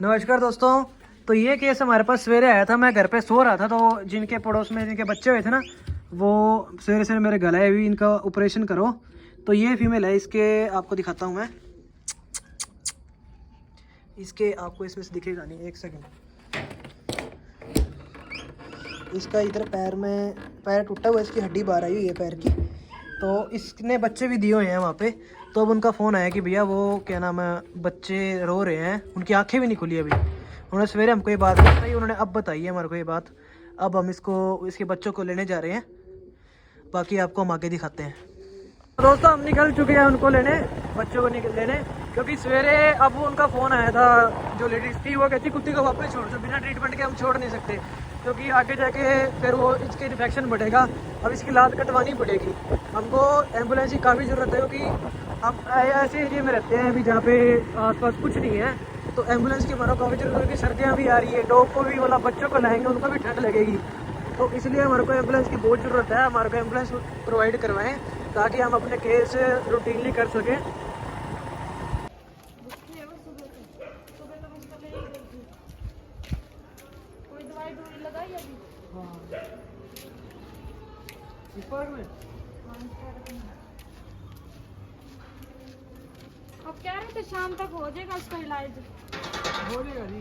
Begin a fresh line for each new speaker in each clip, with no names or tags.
नमस्कार दोस्तों। तो ये केस हमारे पास सवेरे आया था। मैं घर पे सो रहा था, तो जिनके पड़ोस में जिनके बच्चे हुए थे ना, वो सवेरे से मेरे गलाए हुई इनका ऑपरेशन करो। तो ये फीमेल है, इसके आपको दिखाता हूँ मैं। इसके आपको इसमें से दिखेगा नहीं, एक सेकंड। इसका इधर पैर टूटा हुआ है, इसकी हड्डी बाहर आई हुई है पैर की। तो इसने बच्चे भी दिए हुए हैं वहाँ पे। तो अब उनका फ़ोन आया कि भैया वो क्या नाम है, बच्चे रो रहे हैं, उनकी आंखें भी नहीं खुली अभी। उन्होंने सवेरे हमको ये बात बताई, उन्होंने अब बताई है हमारे को ये बात। अब हम इसके बच्चों को लेने जा रहे हैं, बाकी आपको हम आगे दिखाते हैं। तो दोस्तों हम निकल चुके हैं उनको लेने, बच्चों को लेने, क्योंकि सवेरे अब उनका फ़ोन आया था। जो लेडीज़ थी वो कहती कुत्ती को वापस छोड़ दो, बिना ट्रीटमेंट के हम छोड़ नहीं सकते, क्योंकि आगे जाके फिर वो इसके इन्फेक्शन बढ़ेगा। अब इसकी लात कटवानी पड़ेगी। हमको एम्बुलेंस की काफ़ी ज़रूरत है, क्योंकि अब ऐसे एरिया में रहते हैं अभी जहाँ पे आसपास कुछ नहीं है। तो एम्बुलेंस की हमारा काफ़ी ज़रूरत है, क्योंकि सर्दियाँ भी आ रही है, डॉग को भी मतलब बच्चों को लाएंगे उनको भी ठंड लगेगी। तो इसलिए हमारे को एम्बुलेंस की बहुत ज़रूरत है। हमारे को एम्बुलेंस प्रोवाइड करवाएं ताकि हम अपने केस रूटीनली कर सकें।
अब कह रहे थे शाम तक हो जाएगा उसका इलाज।
हो जाएगा जी।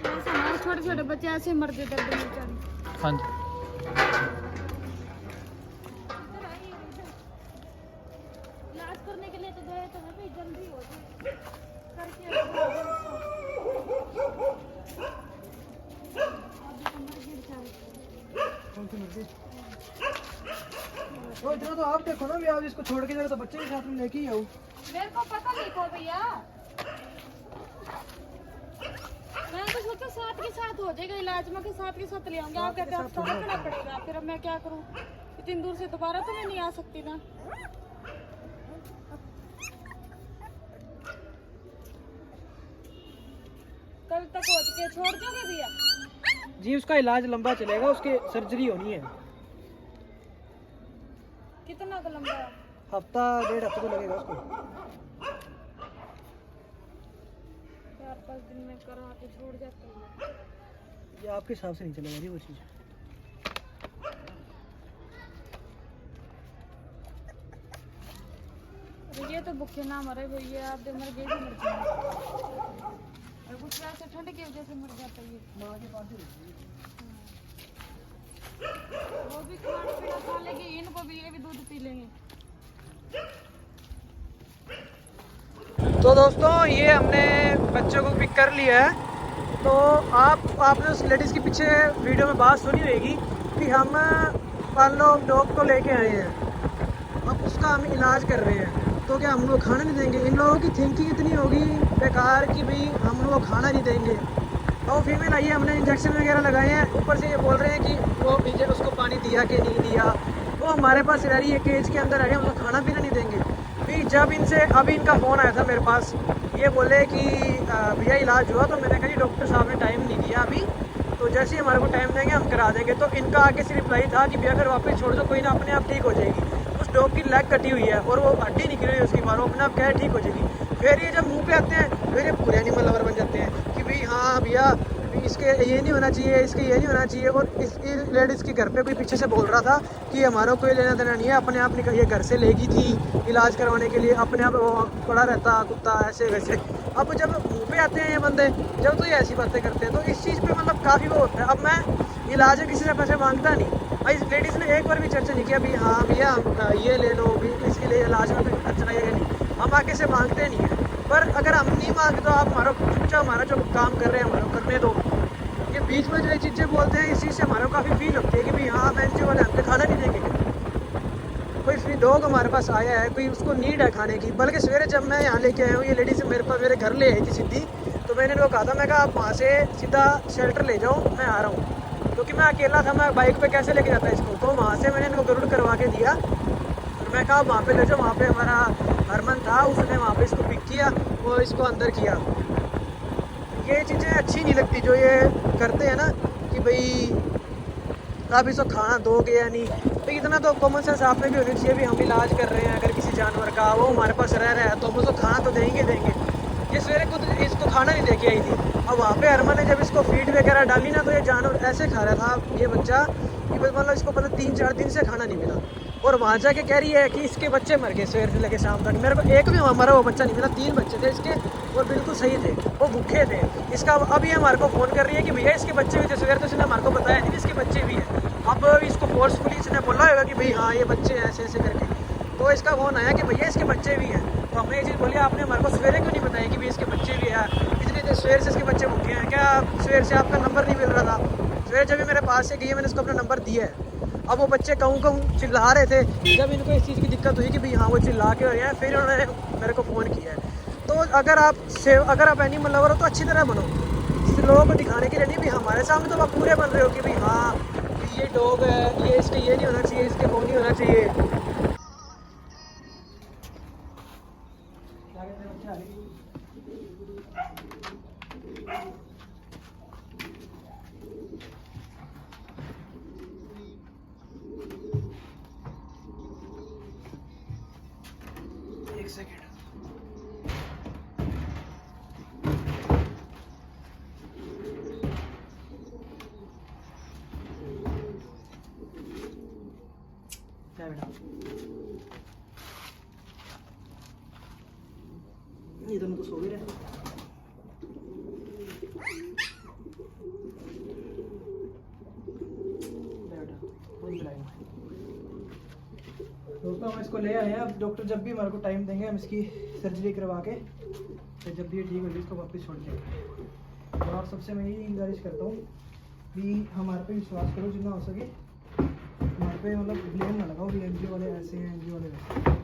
ऐसे हमारे छोटे छोटे बच्चे ऐसे मर गए दर्द में बेचारे।
हाँ जी।
इलाज करने के लिए तो गए तो भाई जल्दी हो जाए करके
कौन सी मर्जी? तो इतना तो आप देखो ना भी, आप इसको छोड़ के जाओ तो बच्चे के साथ में लेके ही आओ।
मेरे को पता नहीं को भैया, मैं तो सोचा साथ के साथ हो जाएगा इलाज, में के साथ ले आऊंगा। आप कहते हैं आपको रखना पड़ेगा, फिर अब मैं क्या करूं, इतनी दूर से दोबारा तो मैं नहीं आ सकती ना। कल तक हो के छोड़ दोगे भैया?
जी उसका इलाज लंबा चलेगा, उसकी सर्जरी होनी है।
कितना का लंबा?
हफ्ता 1.5 हफ्ता तो लगेगा उसको।
4-5 दिन में करा के छोड़ जाते हैं।
ये आपके हिसाब से नहीं चलेगा जी वो चीज़।
ये तो भूखे ना मरे भैया, आप मर गए भी मर जाए। और कुछ वैसे ठंड की वजह से मर जाता है ये।
माँ के पास
वो भी खाना पीना खा लेंगे, इनको भी ये भी दूध पी लेंगे।
तो दोस्तों ये हमने बच्चों को पिक कर लिया है। तो आपने उस लेडीज़ के पीछे वीडियो में बात सुनी होगी कि हम मान लो डॉग को लेके आए हैं, अब उसका हम इलाज कर रहे हैं, तो क्या हम लोग खाना नहीं देंगे? इन लोगों की थिंकिंग इतनी होगी बेकार कि भाई हम लोग खाना नहीं देंगे। और फीमेल आई है, हमने इंजेक्शन वगैरह लगाए हैं, ऊपर से ये बोल रहे हैं कि वो पीछे उसको पानी दिया कि नहीं दिया। वो हमारे पास रह रही है, केज के अंदर आ रही है, हम लोग खाना पीना नहीं देंगे। फिर जब इनसे अभी इनका फ़ोन आया था मेरे पास, ये बोले कि भैया इलाज हुआ। तो मैंने कहा जी डॉक्टर साहब ने टाइम नहीं दिया अभी, तो जैसे ही हमारे को टाइम देंगे हम करा देंगे। तो इनका आगे से रिप्लाई था कि भैया अगर वापस छोड़ दो कोई ना, अपने आप ठीक हो जाएगी। उस डॉग की लेग कटी हुई है और वो हड्डी निकली हुई है उसकी, मारो अपने आप क्या है ठीक हो जाएगी। फिर ये जब मुंह पे आते हैं फिर ये पूरे एनिमल लवर बन जाते हैं कि भाई हाँ भैया इसके ये नहीं होना चाहिए, इसके ये नहीं होना चाहिए। और इसकी लेडीज़ के घर पे कोई पीछे से बोल रहा था कि हमारा कोई लेना देना नहीं है, अपने आप निकल, ये घर से लेगी थी इलाज करवाने के लिए, अपने आप वो पड़ा रहता कुत्ता ऐसे वैसे। अब जब मुँह पे आते हैं ये बंदे, जब तो ये ऐसी बातें करते हैं, तो इस चीज़ पे मतलब काफ़ी वो होता है। अब मैं इलाज किसी से पैसे मांगता नहीं। इस लेडीज़ ने एक बार भी चर्चा नहीं किया भी हाँ भैया ये ले लो भी, इसके लिए इलाज में तो खर्च नहीं है। हम आगे से मांगते नहीं हैं, पर अगर हम नहीं मांगते तो आप हमारा चुपचाप हमारा जो काम कर रहे हैं हमारा करने दो। ये बीच में जो ये चीज़ें बोलते हैं, इस चीज़ से हमारे को काफ़ी फील होती है कि भाई हाँ बेंच वाले हमसे खाना नहीं देंगे। कोई फ्री डॉग हमारे पास आया है, कोई उसको नीड है खाने की। बल्कि सवेरे जब मैं यहाँ लेके आया हूँ, ये लेडीज़ मेरे घर ले आई थी सीधी। तो मैंने इनको कहा था, मैं कहा आप वहाँ से सीधा शेल्टर ले जाओ, मैं आ रहा हूँ, क्योंकि मैं अकेला था, मैं बाइक पे कैसे लेके जाता इसको। तो वहाँ से मैंने इनको गरुड़ करवा के दिया। और मैं कहा वहाँ पे ले जाओ, वहाँ पे हमारा हरमन था, उसने वहाँ पे इसको पिक किया, वो इसको अंदर किया। ये चीज़ें अच्छी नहीं लगती जो ये करते हैं ना कि भाई आप इसको खाना दोगे या नहीं। तो इतना तो कॉमन सेंस आप में भी होनी चाहिए भी हम इलाज कर रहे हैं अगर किसी जानवर का, वो हमारे पास रह रहा है तो हम उसको खाना तो देंगे। ये सवेरे खुद इसको खाना नहीं दे के आई थी। अब वहाँ पे अरमान ने जब इसको फीड वगैरह डाली ना तो ये जानवर ऐसे खा रहा था ये बच्चा कि मतलब इसको पता 3-4 दिन से खाना नहीं मिला। और वहाँ जाके कह रही है कि इसके बच्चे मर गए सवेर से लेकर शाम तक। मेरे को एक भी हमारा वो बच्चा नहीं मिला, 3 बच्चे थे इसके और बिल्कुल सही थे, वो भूखे थे। इसका अब ये हमारे को फ़ोन कर रही है कि भैया इसके बच्चे भी थे। सवेर तो इसने हमारे को बताया नहीं इसके बच्चे भी हैं। अब इसको फोर्सफुली इसने बोला होगा कि भाई हाँ ये बच्चे हैं ऐसे ऐसे करके, तो इसका फ़ोन आया कि भैया इसके बच्चे भी हैं। तो हमने ये चीज़ बोली आपने हमारे को सवेरे क्यों नहीं बताया कि भाई इसके बच्चे भी हैं, इतनी देर सवेर से इसके बच्चे भूखे हैं क्या? सवेर से आपका नंबर नहीं मिल रहा था? सवेर जब भी मेरे पास से गई है मैंने इसको अपना नंबर दिया है। अब वो बच्चे कहूँ चिल्ला रहे थे, जब इनको इस चीज़ की दिक्कत हुई कि भाई हाँ वो चिल्ला के हो रहे हैं, फिर उन्होंने मेरे को फ़ोन किया है। तो अगर आप एनिमल लवर हो तो अच्छी तरह बनो, लोगों को दिखाने के लिए नहीं भी हमारे सामने तो आप पूरे बन रहे हो कि भाई हाँ ये डॉग है, ये इसके ये नहीं होना चाहिए, इसके वो नहीं होना चाहिए। एक सेकेंड, क्या बेटा ये दोनों तो सो गए रहे। दोस्तों हम इसको ले आए हैं। अब डॉक्टर जब भी हमारे को टाइम देंगे हम इसकी सर्जरी करवा के फिर जब भी ये ठीक होगी इसको वापस छोड़ देंगे। और आप सबसे मैं यही गुजारिश करता हूँ कि हमारे पे विश्वास करो जितना हो सके, हमारे पे मतलब ब्लेम ना लगाओ कि एनजीओ वाले ऐसे हैं एनजीओ वाले वैसे।